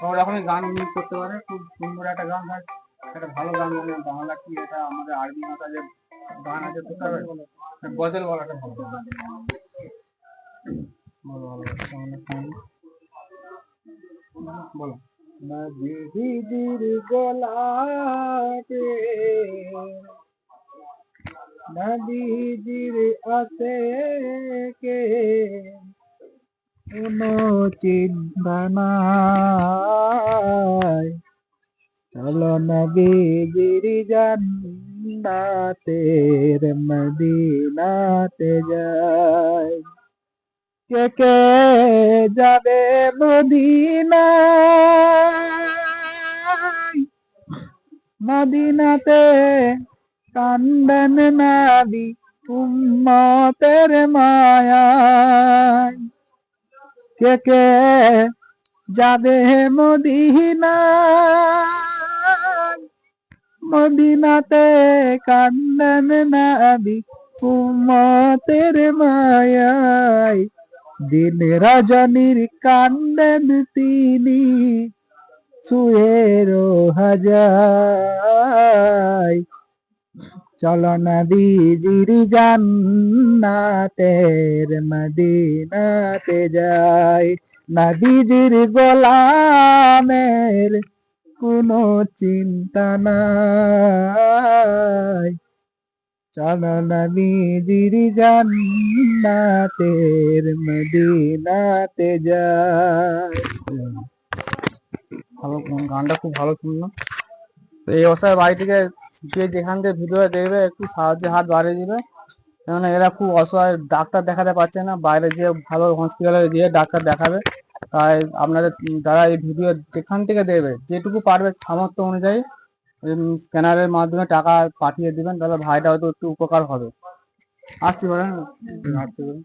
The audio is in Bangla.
ওর এখনই গান মিস করতে পারে, খুব সুন্দর একটা গান, একটা ভালো গান, মানে বাংলা কি এটা আমাদের আরবি ভাষা যে গান আছে তো গজল বলাটা ভালো গান। বলো ভালো বলো। নদীজির গলাতে নদীজির আছে কে কোনো চিন্তা নাই, চলো নবীজির জান্নাতের মদিনাতে যাই। কে কে যাবে মদিনায়, মদিনাতে কান্দন নবী উম্মতের মায়ায়। কে কে যাবে মদিনায়, মদিনাতে কান্দন নবী উম্মতের মায়ায়। দিন রজনীর কান্দেন তিনি শুয়ে হাজায়, চলো নবীজির জান্নাতের মদিনাতে যাই। নবীজির গোলামের কোনো চিন্তা নাই, চলো নবীজির জান্নাতের মদিনাতে যাই। ভালো গানটা খুব ভালো শুনলাম। তো এই অবস্থায় বাড়ি থেকে যে যেখান থেকে ভিডিওটা দেখবে একটু সাহায্যের হাত বাড়িয়ে দিবে, কেননা এরা খুব অসহায়, ডাক্তার দেখাতে পারছে না, বাইরে যে ভালো হসপিটালে গিয়ে ডাক্তার দেখাবে। তাই আপনাদের যারা এই ভিডিও যেখান থেকে দেবে, যেটুকু পারবে সামর্থ্য অনুযায়ী স্ক্যানারের মাধ্যমে টাকা পাঠিয়ে দিবেন, তাহলে ভাইটা হয়তো একটু উপকার হবে। আসছি বলেন, আসছি বলেন।